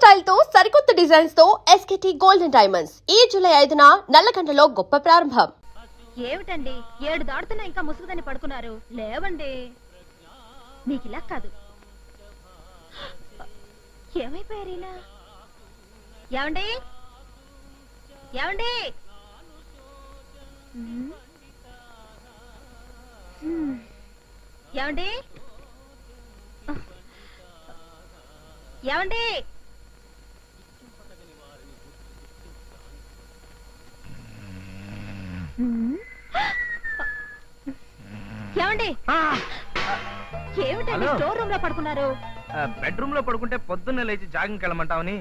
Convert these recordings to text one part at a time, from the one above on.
Style తో సరికొత్త designs తో ఎస్కేటీ గోల్డెన్ డైమండ్స్ ఈ జూలై 5న నల్లకంటలో గొప్ప ప్రారంభం. ఏమిటండి 7 దాటుతున్నా ఇంకా ముసుగుదని పడుకున్నారు? లేవండి, మీకు ఇలా కాదు. ఏమైపోయారు ఇలా? ఏమండి ఏమండి ఏమండి ఏమండి ఏమండి ఏమిటండి స్టోర్ రూమ్ లో పడుకున్నారు? బెడ్రూమ్ లో పడుకుంటే పొద్దున్నే లేచి జాగింగ్కి వెళ్ళమంటావని.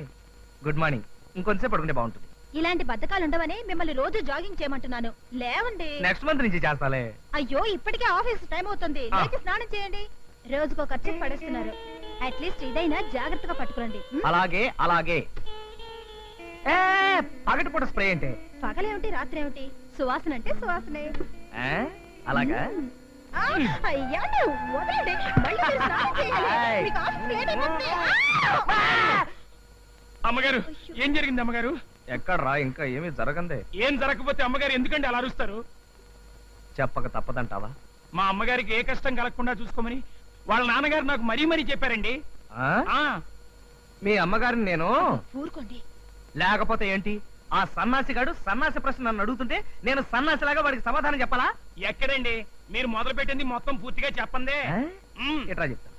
Good morning. ఇంకొంచెం పడుకుంటే బాగుంటుంది. ఇలాంటి బద్ధకాలు ఉండవని మిమ్మల్ని రోజు జాగింగ్ చేయమంటున్నాను. లేవండి. నెక్స్ట్ మంత్ నుంచి చేస్తాలే. అయ్యో, ఇప్పటికే ఆఫీస్ టైం అవుతుంది. లేచి స్నానం చేయండి. రోజుకో ఖర్చు పడేస్తున్నారు. అట్లీస్ట్ ఇదైనా జాగ్రత్తగా పట్టుకోండి. అలాగే అలాగే. పగటిపూట స్ప్రే అంటే పగలేమిటి రాత్రి ఏమిటి? సువాసన అంటే సువాసనే. అలాగా. అయ్యా వదలండి. మళ్ళీ మీరు స్నానం చేయాలి. మీకు ఆఫీస్ లేట్ అయిపోతుంది. అమ్మగారు, ఏం జరిగింది అమ్మగారు? ఎక్కడ్రా, ఇంకా ఏమీ జరగందే. ఏం జరగకపోతే అమ్మగారు ఎందుకంటే అలా అరుస్తారు? చెప్పక తప్పదంటావా? మా అమ్మగారికి ఏ కష్టం కలగకుండా చూసుకోమని వాళ్ళ నాన్నగారు నాకు మరీ మరీ చెప్పారండి. మీ అమ్మగారిని నేను ఊరుకోండి. లేకపోతే ఏంటి? ఆ సన్నాసిగాడు సన్నాసి ప్రశ్న నన్ను అడుగుతుంటే నేను సన్నాసిలాగా వాడికి సమాధానం చెప్పాలా? ఎక్కడండి, మీరు మొదలు పెట్టింది మొత్తం పూర్తిగా చెప్పందే. ఎట్లా చెప్తా?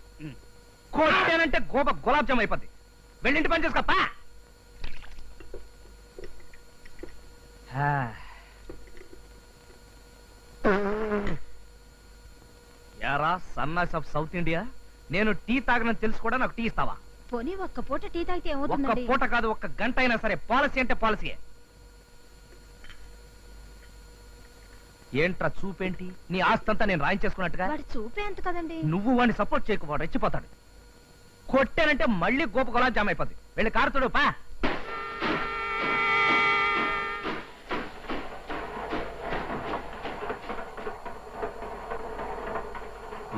కొట్టానంటే గోప గులాబ్ జామ్ అయిపోద్ది. వెళ్ళింటి పని చేసుకోపా. యారా సన్నాసి ఆఫ్ సౌత్ ఇండియా, నేను టీ తాగనని తెలుసు కూడా నాకు టీ ఇస్తావా? పోనీ ఒక్క పూట టీ తాగితే ఏమవుతుంది? ఒక్క పూట కాదు, ఒక్క గంట అయినా సరే. పాలసీ అంటే పాలసీయే. ఏంట్రా చూపేంటి? నీ ఆస్తంతా నేను రాయించేసుకున్నట్టుగా. వాడి చూపే అంత కదండి. నువ్వు వాడిని సపోర్ట్ చేయకు, వాడు రెచ్చిపోతాడు. కొట్టానంటే మళ్ళీ గోప గులాబ్ జామ్ అయిపోద్ది. వెళ్ళి కారుతుడు పా.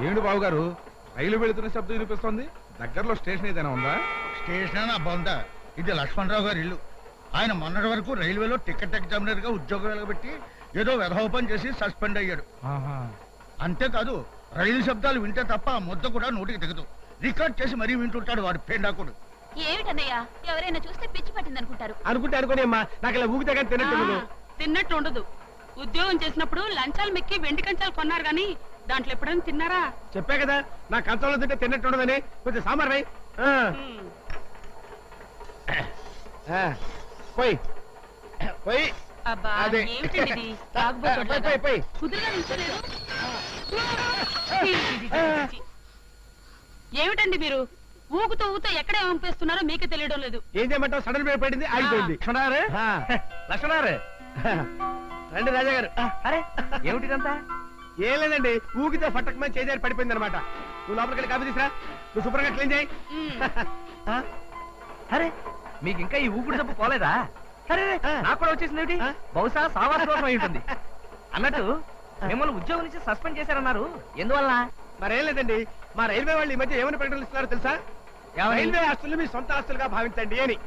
ఏమిటి బాబు గారు, రైలు వెళుతున్న శబ్దం వినిపిస్తోంది? దగ్గరలో స్టేషన్ ఏదైనా ఉందా? స్టేషన్ అబ్బా, ఇది లక్ష్మణరావు గారి ఇల్లు. ఆయన మొన్నటి వరకు రైల్వేలో టికెట్ ఎగ్జామినర్ గా ఉద్యోగం వెలగబెట్టి ఏదో వెధోపం చేసి సస్పెండ్ అయ్యాడు. అంతేకాదు, రైలు శబ్దాలు వింటే తప్ప ఆ ముద్ద కూడా నోటికి దిగదు. రికార్డ్ చేసి మరీ వింటుంటాడు వాడు పేండాకుడు. ఏమిటన్నయ్యా, ఎవరైనా చూస్తే పిచ్చి పట్టింది అనుకుంటారు. అనుకుంటే అనుకోని అమ్మా, నాకు ఇలా ఊగితే కానీ తిన్నట్టు ఉండదు. ఉద్యోగం చేసినప్పుడు లంచాలు మెక్కి వెండి కంచాలు కొన్నారు గాని దాంట్లో ఎప్పుడైనా తిన్నారా? చెప్పా కదా, నా కంచంలో తింటే తిన్నట్టు ఉండదని. కొంచెం సాంబార్ వై. పోయి పోయి అబ్బా, అదే. ఏమిటండి ఇది? తాగుబోతులాగా. కుదురుగా నిల్చోలేదు. ఏమిటండి మీరు ఊగుతూ ఊగుతూ ఎక్కడ పంపిస్తున్నారో మీకే తెలియడం లేదు. ఏం చేయమంటావు? సడన్ బ్రేక్ పడింది, ఆగిపోయింది. లక్ష్మణారు, లక్ష్మణారు రండి రాజా గారు. అరే ఏమిటిదంతా? ఏం లేదండి, ఊగితే ఫట్టకమని చేజారి పడిపోయింది అనమాట. నువ్వు లోపలికి వెళ్ళి కాఫీ తీసురా. నువ్వు శుభ్రంగా క్లీన్ చేయి. అరే మీకు ఇంకా ఈ ఊపిరి జబ్బు పోలేదా? అరే నాకు కూడా వచ్చేసింది ఏమిటి? బహుశా సావాస దోషం అయి ఉంటుంది. అన్నట్టు మిమ్మల్ని ఉద్యోగం నుంచి సస్పెండ్ చేశారన్నారు, ఎందువల్ల? మరేం లేదండి, మా రైల్వే వాళ్ళు ఈ మధ్య ఏమని ప్రకటనలు ఇస్తున్నారో తెలుసా? రైల్వే ఆస్తులు మీ సొంత ఆస్తులుగా భావించండి అని.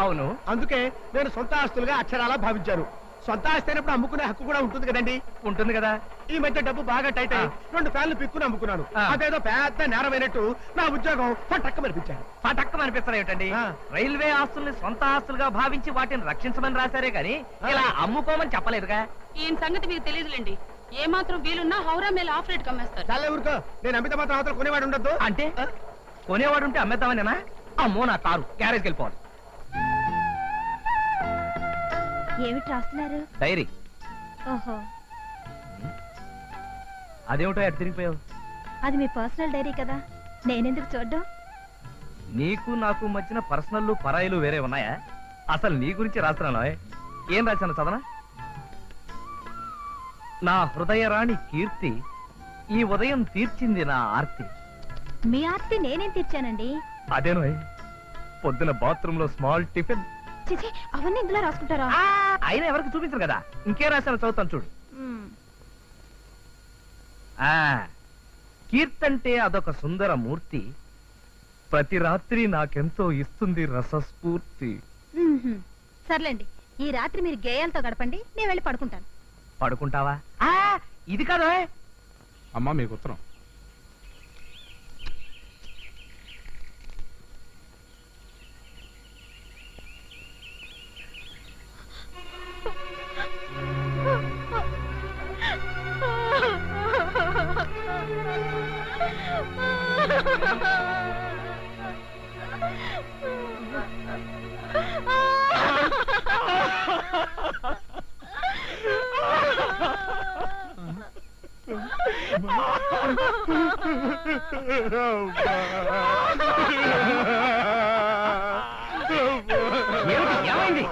అవును, అందుకే నేను సొంత ఆస్తులుగా అక్షరాలా భావించాను. సొంత ఆస్తి అయినప్పుడు అమ్ముకునే హక్కు కూడా ఉంటుంది కదండి. ఉంటుంది కదా. ఈ మధ్య డబ్బు బాగా టైట్ అయ్యి 2 ఫ్యాన్లు పిక్కుని అమ్ముకున్నాను. అదేదో పెద్ద నేరమైనట్టు నా ఉద్యోగం పట్టక్కమనిపించాను. పటక్కమనిపిస్తారు ఏమిటండి? రైల్వే ఆస్తుల్ని సొంత ఆస్తులుగా భావించి వాటిని రక్షించమని రాశారే గాని ఇలా అమ్ముకోమని చెప్పలేదుగా. ఈయన సంగతి మీకు తెలియదులేండి. ఏ మాత్రం వీలున్నా హౌరా మేల ఆఫ్ రేట్ కమ్మేస్తారు. చాలా ఊరుకో, నేను అమిత మాత్రం అవతల కొనేవాడు ఉండద్దు. అంటే కొనేవాడుంటే అమ్మేద్దామనేనా? అమ్మో, నా కారు గ్యారేజ్కి వెళ్ళిపోవాలి. ఏమిటి రాస్తున్నారు? డైరీ. ఓహో, అదేమిటో ఎటు తిరిగిపోయావు? అది మీ పర్సనల్ డైరీ కదా, నేనెందుకు చూడ్డం? నీకు నాకు మధ్యన పర్సనల్ పరాయిలు వేరే ఉన్నాయా? అసలు నీ గురించి రాస్తున్నాను. ఏం రాశాను చదవనా? నా హృదయరాణి కీర్తి ఈ ఉదయం తీర్చింది నా ఆర్తి. మీ ఆర్తి నేనేం తీర్చానండి? అదేనో పొద్దున బాత్రూమ్ లో స్మాల్ టిఫిన్. చిచి, అవన్నీ ఇందులో రాసుకుంటారా? అయినా ఎవరికి చూపించరు కదా. ఇంకేం రాశాను చదువుతాను చూడు. కీర్తంటే అదొక సుందర మూర్తి, ప్రతి రాత్రి నాకెంతో ఇస్తుంది రసస్ఫూర్తి. సర్లేండి, ఈ రాత్రి మీరు గేయాలతో గడపండి, నేను వెళ్ళి పడుకుంటాను. పడుకుంటావా? ఇది కాదు. అమ్మా మీకు ఉత్తరం. ఏమైంది?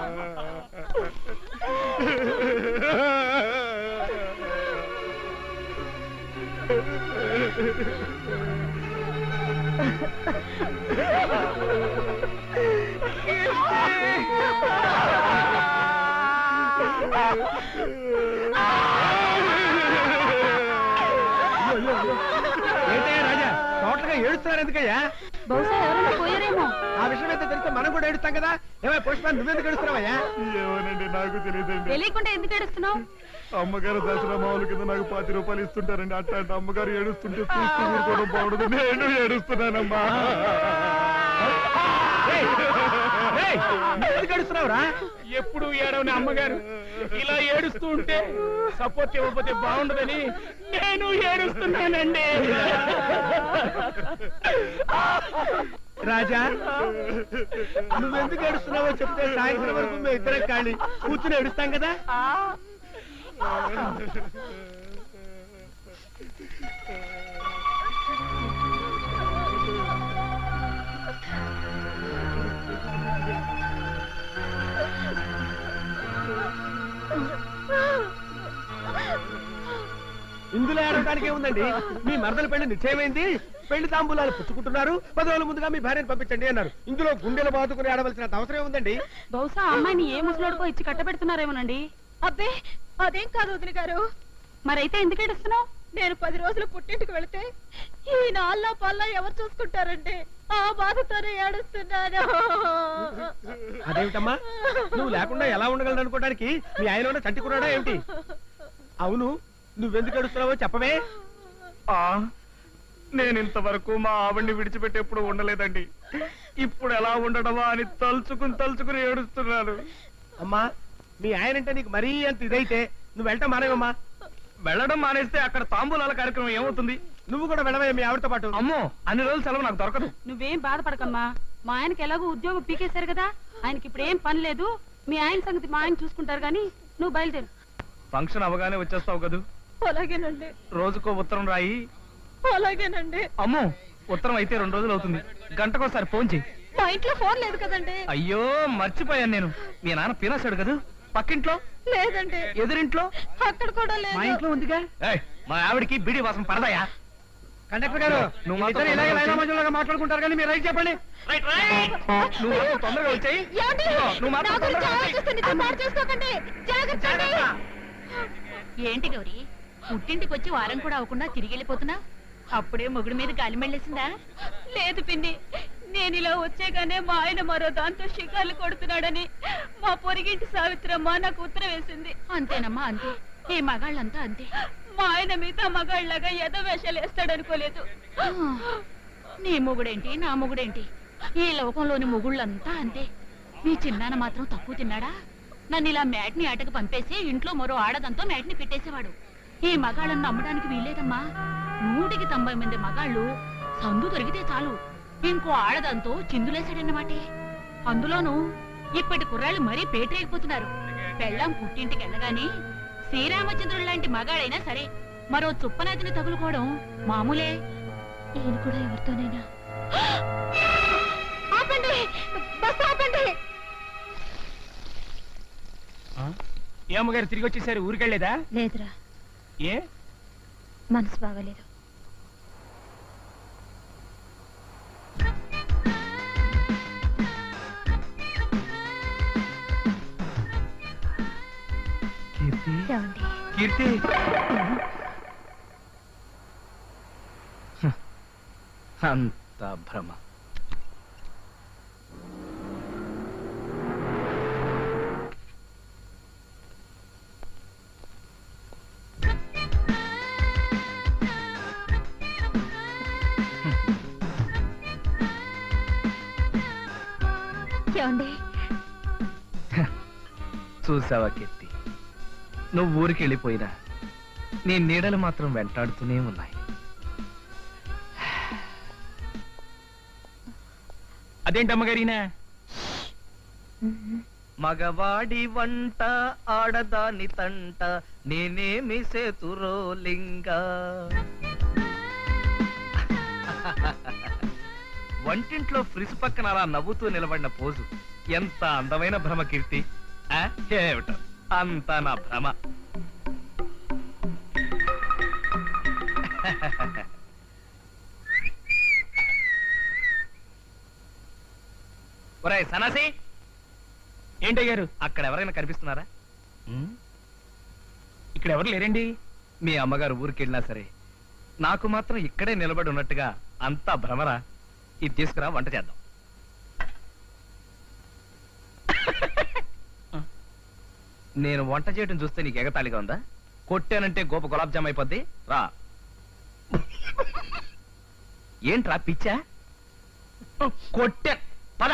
రాజా టోటల్గా ఏడుస్తున్నారు ఎందుకయ్యా? బహుశా ఎవరైనా పోయారేమో. ఆ విషయం అయితే తెలిస్తే మనం కూడా ఏడుస్తాం కదా. ఏమై పుష్పాన్ని నువ్వెందుకు ఏడుస్తున్నావయ్యా? ఏమోనండి నాకు తెలియదండి. తెలియకుండా ఎందుకు ఏడుస్తున్నావు? అమ్మగారు దసరా మామూలు కింద నాకు 10 రూపాయలు ఇస్తుంటారండి. అట్లాంటి అమ్మగారు ఏడుస్తుంటే చూస్తూ ఊరుకోవడం బాగుండదు. నేను ఏడుస్తున్నానమ్మా. ఎందుకు ఏడుస్తున్నావురా? ఎప్పుడు ఏడవని అమ్మగారు ఇలా ఏడుస్తూ ఉంటే సపోర్ట్ ఇవ్వకపోతే బాగుండదని నేను ఏడుస్తున్నానండి. రాజా నువ్వెందుకు ఏడుస్తున్నావో చెప్తే సాయంత్రం వరకు మేము ఇద్దరం ఖాళీ కూర్చుని ఏడుస్తాం కదా. ఇందులో ఏడవడానికి ఏముందండి? మీ మరదల పెళ్లి నిశ్చయమైంది, పెళ్లి తాంబూలాలు పుచ్చుకుంటున్నారు, 10 రోజుల ముందుగా మీ భార్యను పంపించండి అన్నారు. ఇందులో గుండెలు బాదుకుని ఆడవలసిన అవసరం ఏముందండి? బహుశా అమ్మాయిని ఏ ముసలోడుకో ఇచ్చి కట్టబెడుతున్నారేమోనండి. అబ్బే అదేం కాదు వదిన గారు. మరైతే ఎందుకు ఏడుస్తున్నావు? నేను 10 రోజులు పుట్టింటికి వెళితే ఈ నాళ్ళ పల్లా ఎవరు చూసుకుంటారండి? ఆ బాధతోనే ఏడుస్తున్నాను. అదేమిటమ్మా, నువ్వు లేకుండా ఎలా ఉండగలను అనుకోవడానికి మీ ఆయన చంటికున్నాడా ఏమిటి? అవును, నువ్వెందుకు ఏడుస్తున్నావో చెప్పవే. నేను ఇంతవరకు మా ఆవిడ్ని విడిచిపెట్టి ఎప్పుడు ఉండలేదండి. ఇప్పుడు ఎలా ఉండడమా అని తలుచుకుని ఏడుస్తున్నాను. అమ్మా, మీ ఆయనంటే నీకు మరీ అంత ఇదైతే నువ్వు వెళ్ళటం మానేవమ్మా. వెళ్ళడం మానేస్తే అక్కడ తాంబూలాల కార్యక్రమం ఏమవుతుంది? నువ్వు కూడా వెళ్ళవే మీ ఆవిడతో పాటు. అమ్మో, అన్ని రోజులు సెలవు నాకు దొరకదు. నువ్వేం బాధపడకమ్మా. మా ఆయనకి ఎలాగో ఉద్యోగం పీకేశారు కదా, ఆయనకి ఇప్పుడు ఏం పని లేదు. మీ ఆయన సంగతి మా ఆయన చూసుకుంటారు గాని నువ్వు బయలుదేరు. ఫంక్షన్ అవగానే వచ్చేస్తావు కదూ? అలాగేనండి. రోజుకో ఉత్తరం రాయి. అలాగేనండి. అమ్మో, ఉత్తరం అయితే 2 రోజులు అవుతుంది. గంటకోసారి ఫోన్ చెయ్యి. మా ఇంట్లో ఫోన్ లేదు కదండి. అయ్యో మర్చిపోయాను నేను. మీ నాన్న పినాసాడు కదా. పక్కింట్లో లేదండి. ఎదురింట్లో అక్కడ కూడా మా లేదు. ఇంట్లో ఉందిగా. మా ఆవిడికి బిడి వాసన పడదాయా? కండక్టర్ గారు, నువ్వు మీ మాతో ఇద్దరు ఇలాగే తొందరగా లైనా మధ్యలో మాట్లాడుకుంటారు కానీ మీరు రైట్ చెప్పండి. నువ్వు మాతో తొందరగా వచ్చేయి. ఏమండి? నువ్వు మాతో నా గురించి తొందరగా ఆలోచిస్తే నిద్ర పాడు చేసుకోకండి. జాగ్రత్త అండి. ఏంటి గౌరీ, పుట్టింటికి వచ్చి వారం కూడా అవ్వకుండా తిరిగి వెళ్ళిపోతున్నా? అప్పుడే మొగుడు మీద గాలి మళ్ళేసిందా? లేదు పిన్ని, నేను ఇలా వచ్చేగానే మా ఆయన మరో దాంతో షికార్లు కొడుతున్నాడని మా పొరిగింటి సావిత్రమ్మ నాకు ఉత్తరం వేసింది. అంతేనమ్మా, అంతే. ఈ మగాళ్ళంతా అంతే. మా ఆయన మిగతా మగాళ్ళగా ఏదో వేషాలు వేస్తాడనుకోలేదు. నీ మొగుడేంటి నా మొగుడేంటి, ఈ లోకంలోని మొగుళ్ళంతా అంతే. మీ చిన్నాన్న మాత్రం తక్కువ తిన్నాడా? నన్ను ఇలా మ్యాట్ని ఆటకు పంపేసి ఇంట్లో మరో ఆడదంతో మ్యాట్ని పెట్టేసేవాడు. ఈ మగాళ్ళను నమ్మడానికి వీల్లేదమ్మా. 190 మంది మగాళ్ళు సందు దొరికితే చాలు ఇంకో ఆడదంతో చిందులేశాడన్నమాటే. అందులోనూ ఇప్పటి కుర్రాళ్ళు మరీ పేటరేగిపోతున్నారు. పెళ్ళాం పుట్టింటికి వెళ్ళగానే శ్రీరామచంద్రుడు లాంటి మగాడైనా సరే మరో చుప్పనాతిని తగులుకోవడం మామూలే. ఈయన కూడా ఎవరితోనైనా. ఆపండి, బస్ ఆపండి. ఏ అమ్మగారు తిరిగి వచ్చేసారు? ఊరికెళ్ళేదా? లేదురా, ఏ మనసు బాగలేదు. ఏమండి? కీర్తి, అంత భ్రమ. ఏమండి చూసావా కీర్తి, నువ్వు ఊరికి వెళ్ళిపోయినా నీ నీడలు మాత్రం వెంటాడుతూనే ఉన్నాయి. అదేంటి అమ్మగారినా? మగవాడి వంట ఆడదాని తంట నేనేమి సేతురోలింగా. వంటింట్లో ఫ్రిజ్ పక్కన అలా నవ్వుతూ నిలబడిన పోజు ఎంత అందమైన భ్రమ కీర్తి. ఏమిటో అంతా నా భ్రమ. ఒరేయ్ సనాసి, ఏంటయ్యారు? అక్కడ ఎవరైనా కనిపిస్తున్నారా? ఇక్కడ ఎవరు లేరండి. మీ అమ్మగారు ఊరికెళ్ళినా సరే నాకు మాత్రం ఇక్కడే నిలబడి ఉన్నట్టుగా అంతా భ్రమరా. ఇది తీసుకురా, వంట చేద్దాం. నేను వంట చేయడం చూస్తే నీకు ఎగతాళిగా ఉందా? కొట్టానంటే గోప గులాబ్ జామ్ అయిపోద్ది. రా. ఏంట్రా పిచ్చా? కొట్టా పద.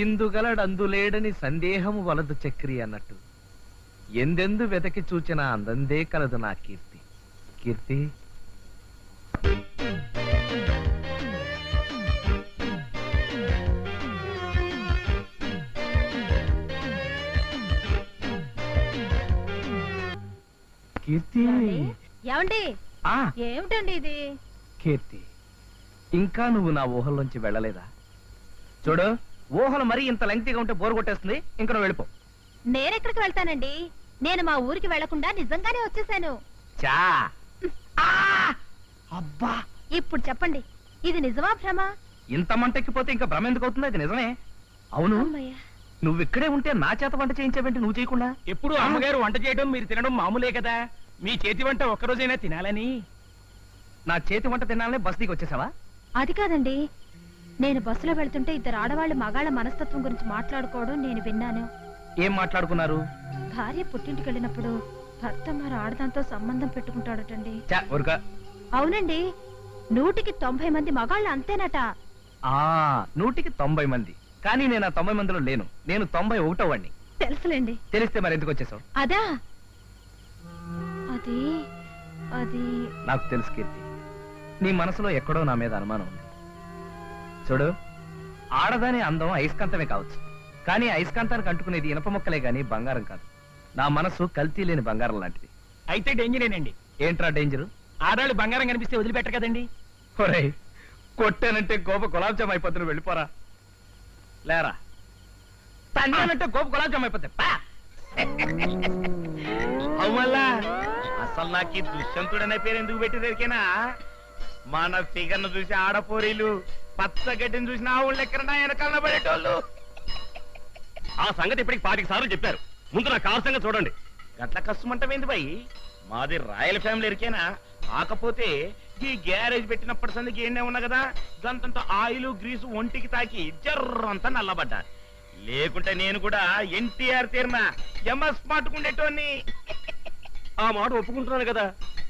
ఇందుగలడందులేడని సందేహము వలదు చక్రి అన్నట్టు ఎందెందు వెతకి చూచినా అందందే కలదు నా కీర్తి. కీర్తి, కీర్తి, ఏమండి ఆ ఏమిటండి ఇది? కీర్తి, ఇంకా నువ్వు నా ఊహల్లోంచి వెళ్ళలేదా? చూడు, ఊహలు మరీ ఇంత లెంగ్తీగా ఉంటే బోరు కొట్టేస్తుంది. ఇంకా నువ్వు వెళ్ళిపో. నేనెక్కడికి వెళ్తానండి? నేను మా ఊరికి వెళ్లకుండా నిజంగానే వచ్చేసాను. చా. అబ్బా, ఇప్పుడు చెప్పండి, ఇది నిజమా భ్రమ? ఇంత మంటెక్కిపోతే ఇంకా భ్రమ ఎందుకు అవుతుంది? అది నిజమే. అవును, అమ్మయ్య. నువ్వు ఇక్కడే ఉంటే నా చేత వంట చేయించావేంటి నువ్వు చేయకుండా? ఎప్పుడు అమ్మగారు వంట చేయడం మీరు తినడం మామూలే కదా. మీ చేతి వంట ఒక్కరోజైనా తినాలని. నా చేతి వంట తినాలనే బస్తీకి వచ్చేసావా? అది కాదండి, నేను బస్సులో వెళ్తుంటే ఇద్దరు ఆడవాళ్ళు మగాళ్ళ మనస్తత్వం గురించి మాట్లాడుకోవడం నేను విన్నాను. ఏం మాట్లాడుకున్నారు? భార్య పుట్టింటికి వెళ్ళినప్పుడు భర్త మరి ఆడదాంతో సంబంధం పెట్టుకుంటాడటండి. చా, ఊరుకా. అవునండి, 100కి 90 మంది మగాళ్ళు అంతేనట. 100కి 90 మంది. కానీ నేను ఆ 90 మందిలో లేను. నేను 91వ వాడిని. తెలుసులేండి. తెలిస్తే మరి ఎందుకు వచ్చేసావు? అదా, అది అది నాకు తెలుసు కీర్తి, నీ మనసులో ఎక్కడో నా మీద అనుమానం ఉంది. చూడు, ఆడదాని అందం అయస్కాంతమే కావచ్చు, కానీ అయస్కాంతానికి అంటుకునేది ఇనప మొక్కలే గాని బంగారం కాదు. నా మనసు కల్తీ లేని బంగారం లాంటిది. అయితే డేంజరేనండి. ఏంట్రా డేంజరు? ఆడాళ్ళు బంగారం కనిపిస్తే వదిలిపెట్టరు కదండి. ఒరేయ్, కొట్టానంటే గోప గులాబ్ జామ్ అయిపోతుంది. వెళ్ళిపోరా. లేరా. తన్నానంటే గోప గులాబ్ జామ్ అయిపోతాయి. అవుమల్లా, అసలు నాకు ఈ దుష్యంతుడనే పేరు ఎందుకు పెట్టిరేకేనా? మన ఫిగర్ను చూసి ఆడపోరీలు, పచ్చగడ్డిని చూసిన ఆవుళ్ళు ఎక్కడన్నా వెనకాలన పడేటోళ్ళు. ఆ సంగతి ఇప్పటికి 5 సార్లు చెప్పారు. ముందు నా కారు సంగతి చూడండి. గట్ల కష్టమంటమేంది బాయ్? మాది రాయల్ ఫ్యామిలీ ఎరికేనా? కాకపోతే ఈ గ్యారేజ్ పెట్టినప్పటి సందికి ఏండే ఉన్నా కదా, గంతంత ఆయిల్ గ్రీసు ఒంటికి తాకి జర్రంతా నల్లబడ్డా. లేకుంటే నేను కూడా ఎన్టీఆర్ తీరిన ఎంఎస్ మాటుకుండేటోని. ఆ మాట ఒప్పుకుంటున్నాను కదా,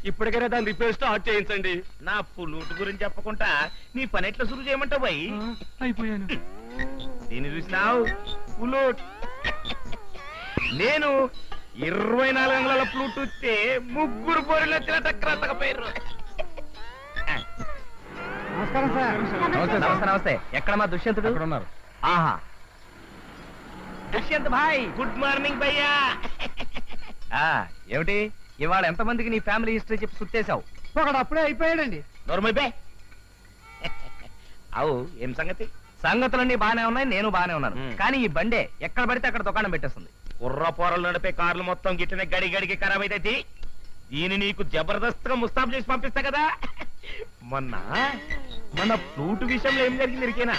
ఇప్పటికైనా దాన్ని రిపేర్ స్టార్ట్ చేయించండి. నా పుల్లూటు గురించి చెప్పకుండా నీ పని ఎట్లా సురు చేయమంటావు బాయ్? అయిపోయాను. దీన్ని చూసినావు పుల్లూట్. నేను 24 అంగుళాల ఫ్లూట్ వస్తే 3 పోరీలు వచ్చిన టక్కరత్తకపోయారు. నమస్తే. నమస్తే. ఎక్కడ మా దుష్యంతుడు? ఉన్నారు. ఆహా, దుష్యంత్ భాయ్. గుడ్ మార్నింగ్ భయ్యా. ఏమిటి ఇవాళ ఎంతమందికి నీ ఫ్యామిలీ హిస్టరీ చెప్పి సుట్టేశావు? ఒకడు అప్పుడే అయిపోయాడండి. నోర్మైపే. అవు ఏం సంగతి? సంగతులన్నీ బానే ఉన్నాయి, నేను బానే ఉన్నాను. మ్. కానీ ఈ బండే ఎక్కడ పడితే అక్కడ దుకాణం పెట్టేస్తుంది. కుర్ర పోరలు నడిపే కార్లు మొత్తం గిట్టనే గడి గడికి ఖరాబ్ అయితే దీన్ని నీకు జబర్దస్త్ గా ముస్తాబ్ చేసి పంపిస్తా కదా. మొన్న మన ఫ్రూట్ విషయంలో ఏం జరిగింది ఇరికేనా?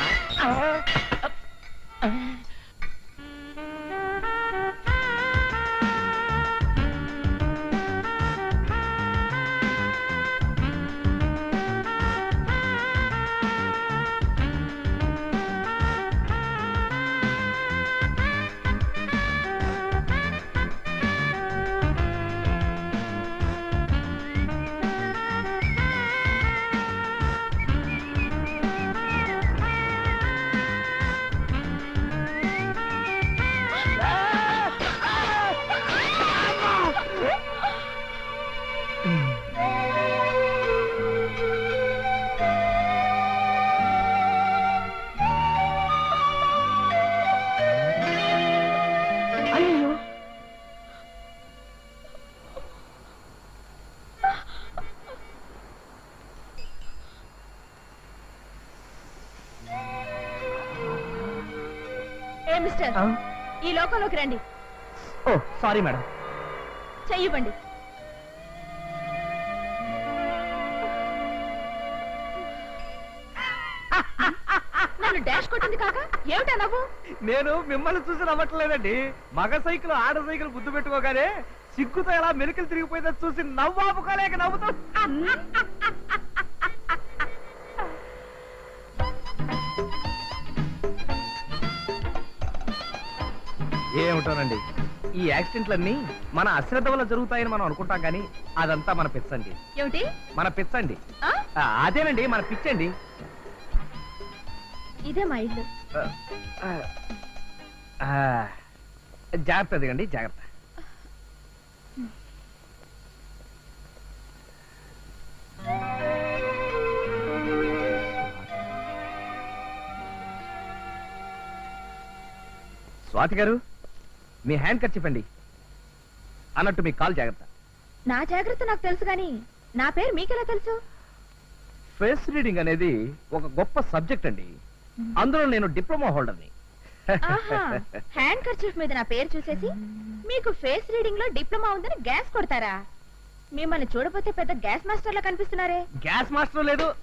మాస్టర్ ఈ లోకంలోకి రండి. ఓ సారీ మేడం. చెయ్యివ్వండి. నన్ను డాష్ కొట్టింది కాక ఏమిటా నవ్వు? నేను మిమ్మల్ని చూసి నవ్వట్లేదండి. మగ సైకిల్ ఆడ సైకిల్ గుద్దు పెట్టుకోగానే సిగ్గుతో ఎలా మెలికలు తిరిగిపోయిందో చూసి నవ్వాపుకోలేక నవ్వుతూ. ఏమిటోనండి, ఈ యాక్సిడెంట్లన్నీ మన అశ్రద్ధ వల్ల జరుగుతాయని మనం అనుకుంటాం కానీ అదంతా మన పిచ్చండి. ఏమిటి? మన పిచ్చండి. ఆ? అదేనండి మన పిచ్చండి. ఇదే మా ఇల్లు. జాగ్రత్త దిగండి, జాగ్రత్త. స్వాతి గారు, మీ హ్యాండ్ కట్ చెప్పండి. అన్నట్టు మీ కాల్ జాగ్రత్త. నా జాగ్రత్త నాకు తెలుసు గాని నా పేరు మీకెలా తెలుసు? ఫేస్ రీడింగ్ అనేది ఒక గొప్ప సబ్జెక్ట్ అండి. అందులో నేను డిప్లొమా హోల్డర్ని. ఆహా, హ్యాండ్ కర్చీఫ్ మీద నా పేరు చూసేసి మీకు ఫేస్ రీడింగ్ లో డిప్లొమా ఉందని గ్యాస్ కొడతారా? మిమ్మల్ని చూడపోతే పెద్ద గ్యాస్ మాస్టర్ లా కనిపిస్తున్నారే. గ్యాస్ మాస్టర్ లేదు,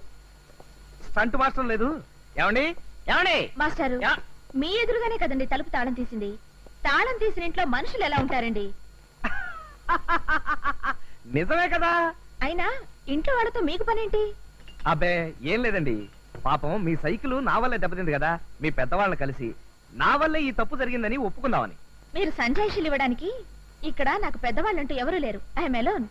స్టంట్ మాస్టర్ లేదు. ఏమండి ఏమండి మాస్టారు, యా- మీ ఎదురుగానే కదండి తలుపు తాళం తీసింది. తాళం తీసిన ఇంట్లో మనుషులు ఎలా ఉంటారండి? నిజమే కదా. అయినా ఇంట్లో వాళ్ళతో మీకు పనేంటి? అబ్బే ఏం లేదండి, పాపం మీ సైకిల్ నా వల్లే దెబ్బతింది కదా, మీ పెద్దవాళ్ళని కలిసి నా వల్లే ఈ తప్పు జరిగిందని ఒప్పుకుందామని. మీరు సంజాయిషులు ఇవ్వడానికి ఇక్కడ నాకు పెద్దవాళ్ళంటూ ఎవరూ లేరు. I'm alone.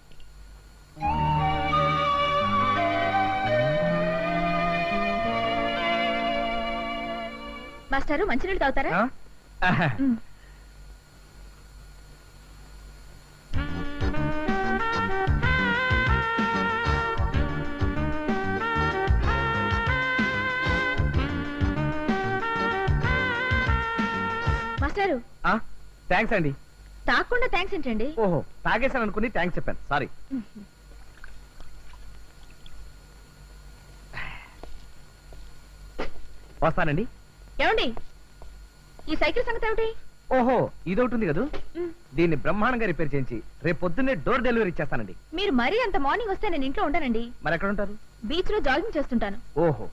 మాస్టారు, మంచినీళ్ళు తాగుతారా? ఆ? మ్. మాస్టారు, థ్యాంక్స్ అండి. తాకుండా థ్యాంక్స్ ఏంటండి? ఓహో, తాగేశాను అనుకుని థ్యాంక్స్ చెప్పాను, సారీ. వస్తానండి. ఏమండి, ఈ సైకిల్ సంగతి ఏమిటి? ఓహో, ఇదొకటి ఉంది కదా, మ్. దీన్ని బ్రహ్మాండంగా రిపేర్ చేయించి రేపు పొద్దున్నే డోర్ డెలివరీ ఇచ్చేస్తానండి. మీరు మరీ అంత మార్నింగ్ వస్తే నేను ఇంట్లో ఉండనండి. మరి ఎక్కడ ఉంటారు? బీచ్ లో జాగింగ్ చేస్తుంటాను. ఓహో,